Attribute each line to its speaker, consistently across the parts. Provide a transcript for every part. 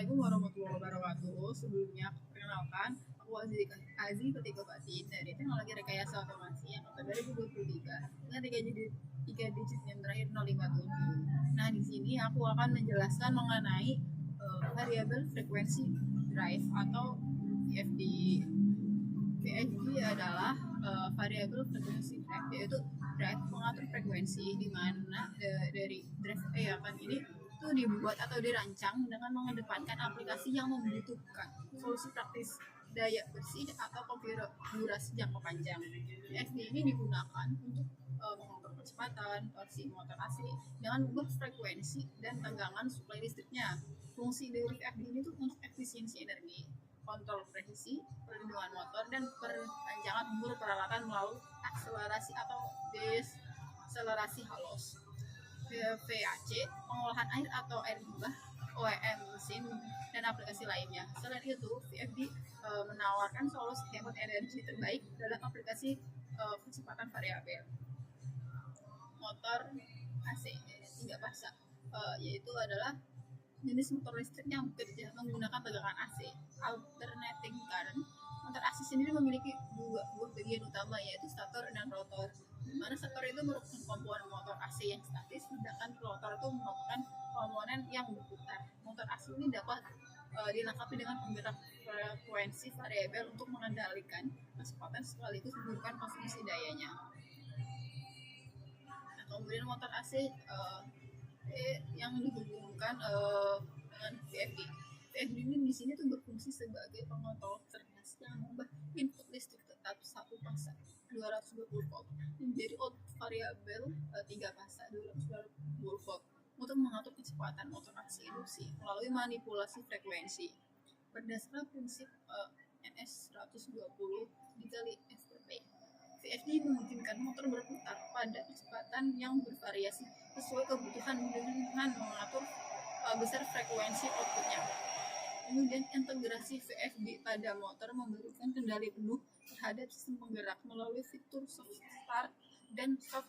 Speaker 1: Assalamualaikum warahmatullahi wabarakatuh. Sebelumnya, perkenalkan, aku Azi Ketika Fatin dari Teknologi Rekayasa Otomasi yang tahun 2023 dengan tiga digit yang terakhir 057. Nah, di sini aku akan menjelaskan mengenai variabel frekuensi drive atau VFD. VFD adalah variabel frekuensi drive, yaitu drive mengatur frekuensi di mana dari drive ini itu dibuat atau dirancang dengan mengedepankan aplikasi yang membutuhkan solusi praktis daya bersih atau konfigurasi jangka panjang. VFD ini digunakan untuk mengatur kecepatan, torsi motor AC dengan mengubah frekuensi dan tegangan suplai listriknya. Fungsi dari VFD ini tuh untuk efisiensi energi, kontrol presisi, perlindungan motor, dan perpanjangan umur peralatan melalui akselerasi atau deselerasi halus. VAC, pengolahan air atau air limbah, OEM mesin, dan aplikasi lainnya. Selain itu, VFD menawarkan solusi hemat energi terbaik dalam aplikasi kecepatan variabel. Motor AC 3 fasa, yaitu adalah jenis motor listrik yang bekerja menggunakan tegangan AC, alternating current. Motor AC sendiri memiliki dua bagian utama, yaitu stator dan rotor. Di mana stator itu merupakan komponen motor AC yang statis, sedangkan rotor itu merupakan komponen yang berputar. Motor AC ini dapat dilengkapi dengan penggerak frekuensi variabel untuk mengendalikan kecepatan sekaligus menurunkan konsumsi dayanya. Nah, kemudian motor AC yang dihubungkan dengan VFD. VFD ini di sini tuh berfungsi sebagai pengontrol cerdas yang mengubah input listrik tetap 1 fasa 220 volt menjadi output variabel 3 fasa 220 volt untuk mengatur kecepatan motor AC induksi melalui manipulasi frekuensi. Berdasarkan prinsip NS 120 dikali F/P, VFD memungkinkan motor berputar pada kecepatan yang bervariasi sesuai kebutuhan dengan mengatur besar frekuensi outputnya. Kemudian integrasi VFD pada motor memberikan kendali penuh terhadap sistem penggerak melalui fitur soft start dan soft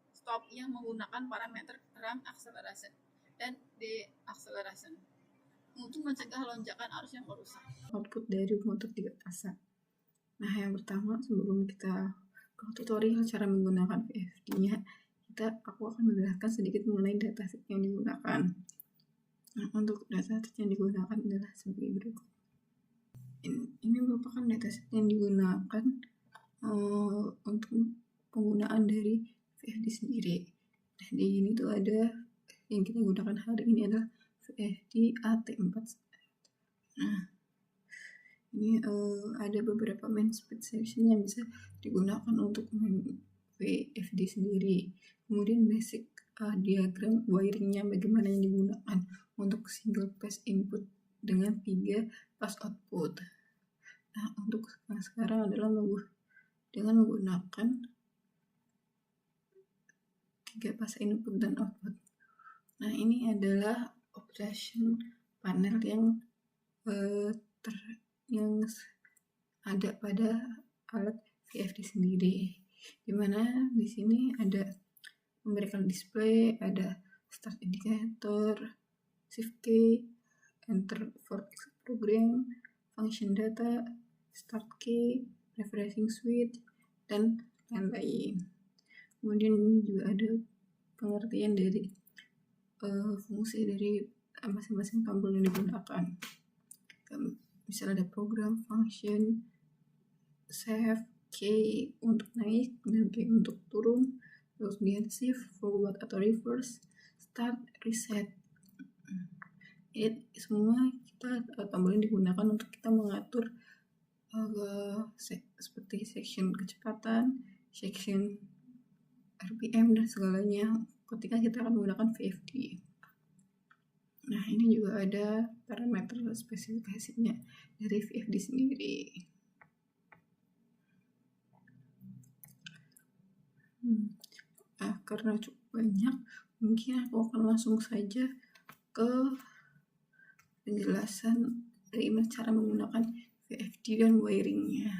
Speaker 1: stop yang menggunakan parameter ram acceleration dan deacceleration untuk mencegah lonjakan arus yang merusak output dari motor 3 fasa. Nah, yang pertama, sebelum kita ke tutorial cara menggunakan VFD-nya, aku akan menjelaskan sedikit mengenai dataset yang digunakan. Nah, untuk dataset yang digunakan adalah sebagai berikut. Ini merupakan dataset yang digunakan untuk penggunaan dari VFD sendiri. Nah, di ini tuh ada yang kita gunakan hari ini adalah VFD AT4. Nah, ini ada beberapa main specification yang bisa digunakan untuk VFD sendiri. Kemudian basic diagram wiringnya bagaimana yang digunakan untuk single phase input dengan 3 phase output. Nah, untuk sekarang adalah dengan menggunakan 3 phase input dan output. Nah, ini adalah operation panel yang yang ada pada alat VFD sendiri, dimana di sini ada memberikan display, ada start indicator, shift key, enter for program, function data, start key, refreshing switch, dan lain-lain. Kemudian ini juga ada pengertian dari fungsi dari masing-masing tombol yang digunakan. Misalnya ada program, function, save, key untuk naik dan key untuk turun, terus kemudian shift, forward atau reverse, start, reset. Semua tombol ini digunakan untuk kita mengatur seperti section kecepatan, section RPM, dan segalanya ketika kita akan menggunakan VFD. Nah, ini juga ada parameter spesifikasinya dari VFD sendiri. Karena cukup banyak, mungkin aku akan langsung saja ke penjelasan dari cara menggunakan VFD dan wiringnya.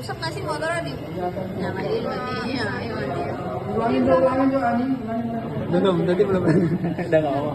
Speaker 1: rusak nggak sih motornya nih? Nyalain mati, ya,
Speaker 2: Ulangin dong, ulangin dong, Ani.
Speaker 3: Belum, tadi belum. Udah nggak apa.